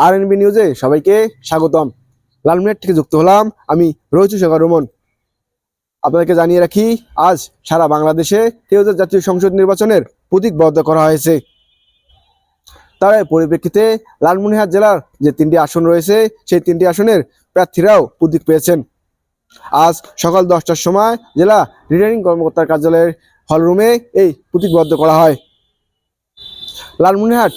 RNB নিউজে সবাইকে স্বাগতম। লালমিনহাট থেকে যুক্ত হলাম আমি রহিতু শেখর রোমন। আপনাদেরকে জানিয়ে রাখি, আজ সারা বাংলাদেশে ত্রয়োদশ জাতীয় সংসদ নির্বাচনের প্রতীক বরাদ্দ করা হয়েছে। তার পরিপ্রেক্ষিতে লালমনিরহাট জেলার যে 3টি আসন রয়েছে, সেই 3টি আসনের প্রার্থীরাও প্রতীক পেয়েছেন। আজ সকাল 10টার সময় জেলা রিটার্নিং কর্মকর্তার কার্যালয়ের হলরুমে এই প্রতীক বরাদ্দ করা হয়। লালমনিরহাট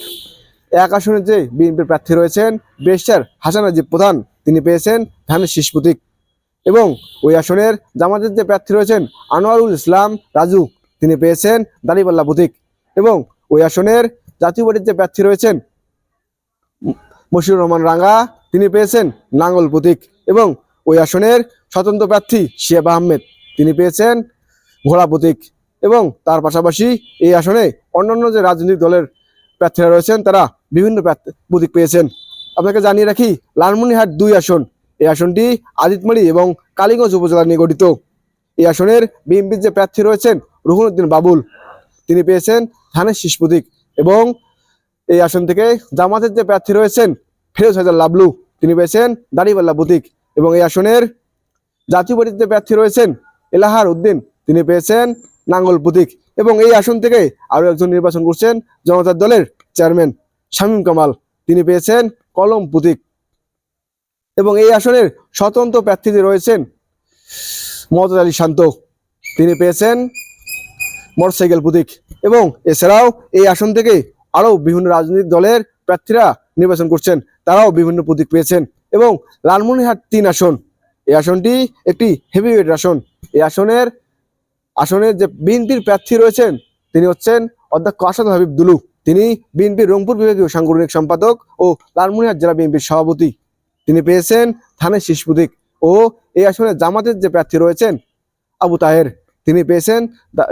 এক আসনের যে বিএনপির প্রার্থী রয়েছেন ব্যারিস্টার হাসান রাজীব প্রধান, তিনি পেয়েছেন ধানের শীষ প্রতীক। এবং ওই আসনের জামাতের যে প্রার্থী রয়েছেন আনোয়ারুল ইসলাম রাজু, তিনি পেয়েছেন দাঁড়িপাল্লা প্রতীক। এবং ওই আসনের জাতীয় পার্টির যে প্রার্থী রয়েছেন মশিউর রহমান রাঙ্গা, তিনি পেয়েছেন নাঙ্গল প্রতীক। এবং ওই আসনের স্বতন্ত্র প্রার্থী শিয়াব আহমেদ, তিনি পেয়েছেন ঘোড়া প্রতীক। এবং তার পাশাপাশি এই আসনে অন্যান্য যে রাজনৈতিক দলের প্রার্থীরা রয়েছেন তারা বিভিন্ন প্রতীক পেয়েছেন। আপনাকে জানিয়ে রাখি, লালমনিরহাট 2 আসন, এই আসনটি আদিতমারি এবং কালীগঞ্জ উপজেলা নিয়ে গঠিত। এই আসনের বিএনপির যে প্রার্থী রয়েছেন রুহুনুদ্দিন বাবুল, তিনি পেয়েছেন ধানের শীষ প্রতীক। এবং এই আসন থেকে জামাতের যে প্রার্থী রয়েছেন ফেরোজ হায়দার লাবলু, তিনি পেয়েছেন দাঁড়িপাল্লা প্রতীক। এবং এই আসনের জাতীয় পার্টির যে প্রার্থী রয়েছেন এলাহার উদ্দিন, তিনি পেয়েছেন নাঙ্গল প্রতীক। এবং এই আসন থেকে আরো একজন নির্বাচন করছেন জনতার দলের চেয়ারম্যান শামীম কামাল, তিনি পেয়েছেন কলম প্রতীক। এবং এই আসনের স্বতন্ত্র প্রার্থী যে রয়েছেন মমতাজ আলী শান্ত, তিনি পেয়েছেন মোটরসাইকেল প্রতীক। এবং এছাড়াও এই আসন থেকে আরো বিভিন্ন রাজনৈতিক দলের প্রার্থীরা নির্বাচন করছেন, তারাও বিভিন্ন প্রতীক পেয়েছেন। এবং লালমনিরহাট 3 আসন, এই আসনটি একটি হেভিওয়েট আসন। এই আসনের যে বিএনপির প্রার্থী রয়েছেন তিনি হচ্ছেন অধ্যক্ষ আসাদ হাবিব দুলু, তিনি বিএনপির রংপুর বিভাগীয় সাংগঠনিক সম্পাদক ও লালমনিরহাট জেলা বিএনপির সভাপতি, তিনি পেয়েছেন ধানের শীষ প্রতীক। ও এই আসনে জামাতের যে প্রার্থী রয়েছেন আবু তাহের, তিনি পেয়েছেন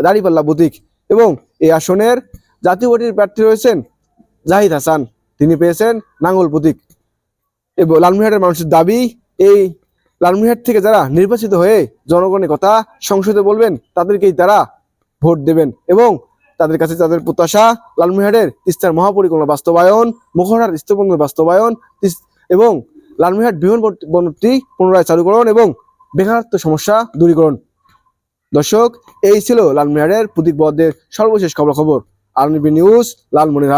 দাঁড়িপাল্লা প্রতীক। এবং এই আসনের জাতীয় পার্টির প্রার্থী রয়েছেন জাহিদ হাসান, তিনি পেয়েছেন নাঙ্গল প্রতীক। এবং লালমনিরহাটের মানুষের দাবি, এই লালমনিরহাট থেকে যারা নির্বাচিত হয়ে জনগণের কথা সংসদে বলবেন তাদেরকেই তারা ভোট দেবেন। এবং তাদের কাছে তাদের প্রত্যাশা লালমনিরহাটের তিস্তার মহাপরিকল্পনা বাস্তবায়ন, মোখরহাট স্থলবন্দর বাস্তবায়ন এবং লালমনিরহাট বিমানবন্দরটি পুনরায় চালুকরণ এবং বেকারত্ব সমস্যা দূরীকরণ। দর্শক, এই ছিল লালমনিরহাটের প্রতীক বরাদ্দের সর্বশেষ খবর। RNB news, Lalmonirhat.